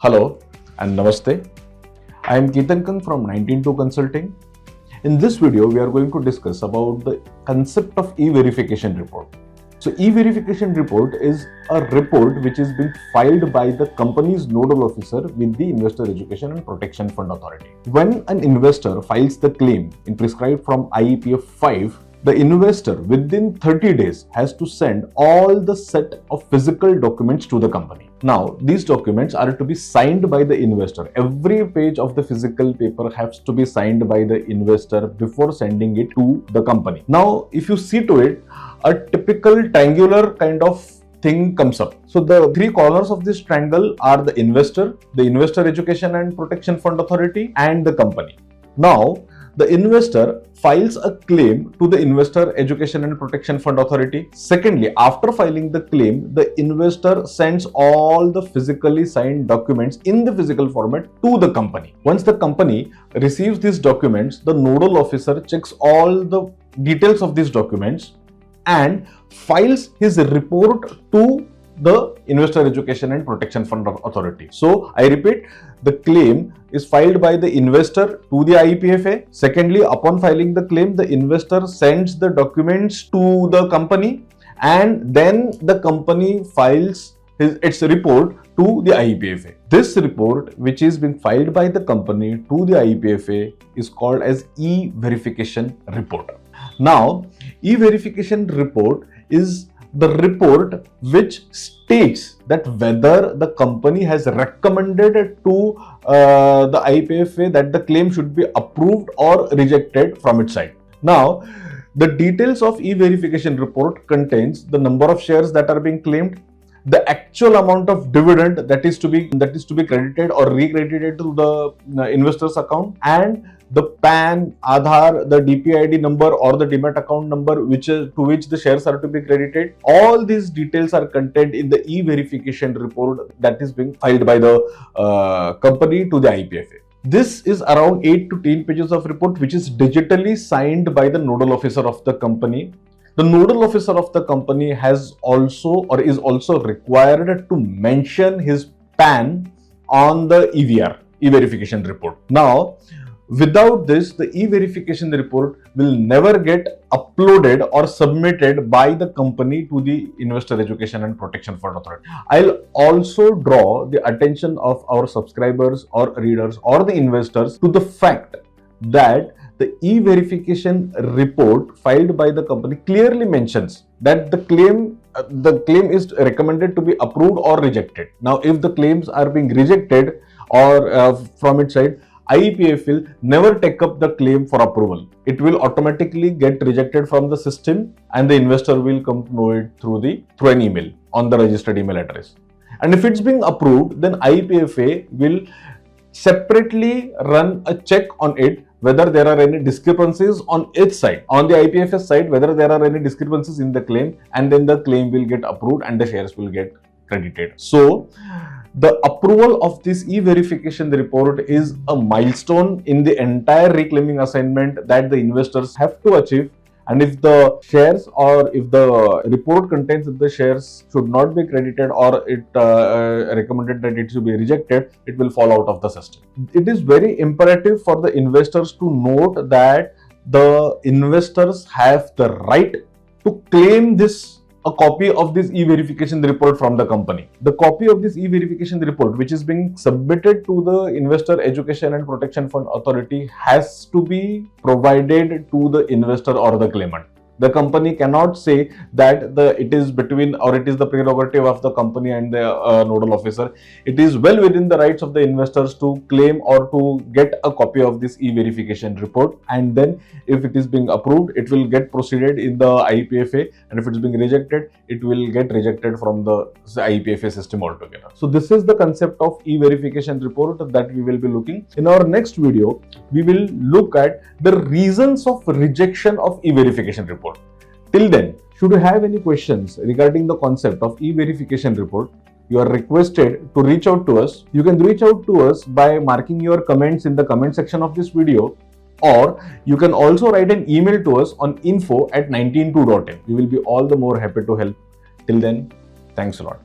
Hello and Namaste. I am Ketan from 192 Consulting. In this video, we are going to discuss about the concept of e-verification report. So e-verification report is a report which is being filed by the company's nodal officer with the Investor Education and Protection Fund Authority. When an investor files the claim in prescribed from IEPF-5, the investor within 30 days has to send all the set of physical documents to the company. Now, these documents are to be signed by the investor. Every page of the physical paper has to be signed by the investor before sending it to the company. Now, if you see to it, a typical triangular kind of thing comes up. So the three corners of this triangle are the Investor Education and Protection Fund Authority, and the company. Now, the investor files a claim to the Investor Education and Protection Fund Authority. Secondly, after filing the claim, the investor sends all the physically signed documents in the physical format to the company. Once the company receives these documents, the nodal officer checks all the details of these documents and files his report to the Investor Education and Protection Fund Authority. So, I repeat, the claim is filed by the investor to the IEPFA. Secondly, upon filing the claim, the investor sends the documents to the company, and then the company files its report to the IEPFA. This report, which is being filed by the company to the IEPFA, is called as e-verification report. Now, e-verification report is the report which states that whether the company has recommended to the IEPFA that the claim should be approved or rejected from its side. Now, the details of e-verification report contains the number of shares that are being claimed, the actual amount of dividend that is to be credited or recredited to the investor's account, and the PAN, Aadhaar, the DPID number or the Demat account number to which the shares are to be credited. All these details are contained in the e-verification report that is being filed by the company to the IEPFA. This is around 8 to 10 pages of report which is digitally signed by the nodal officer of the company. The nodal officer of the company is also required to mention his PAN on the EVR, e-verification report. Now, without this, the e-verification report will never get uploaded or submitted by the company to the Investor Education and Protection Fund Authority. I'll also draw the attention of our subscribers or readers or the investors to the fact that the e-verification report filed by the company clearly mentions that the claim is recommended to be approved or rejected. Now, if the claims are being rejected or from its side, IEPF will never take up the claim for approval. It will automatically get rejected from the system, and the investor will come to know it through an email on the registered email address. And if it's being approved, then IEPFA will separately run a check on it whether there are any discrepancies on its side, on the IEPFA side, whether there are any discrepancies in the claim, and then the claim will get approved and the shares will get credited. So, the approval of this e-verification report is a milestone in the entire reclaiming assignment that the investors have to achieve. And if the shares or if the report contains that the shares should not be credited or it recommended that it should be rejected, it will fall out of the system. It is very imperative for the investors to note that the investors have the right to claim a copy of this e-verification report from the company. The copy of this e-verification report, which is being submitted to the Investor Education and Protection Fund Authority, has to be provided to the investor or the claimant. The company cannot say that it is the prerogative of the company and the nodal officer. It is well within the rights of the investors to claim or to get a copy of this e-verification report, and then if it is being approved, it will get proceeded in the IEPFA, and if it is being rejected, it will get rejected from the IEPFA system altogether. So this is the concept of e-verification report that we will be looking. In our next video, we will look at the reasons of rejection of e-verification report. Till then, should you have any questions regarding the concept of e-verification report, you are requested to reach out to us. You can reach out to us by marking your comments in the comment section of this video, or you can also write an email to us on info@192.in. We will be all the more happy to help. Till then, thanks a lot.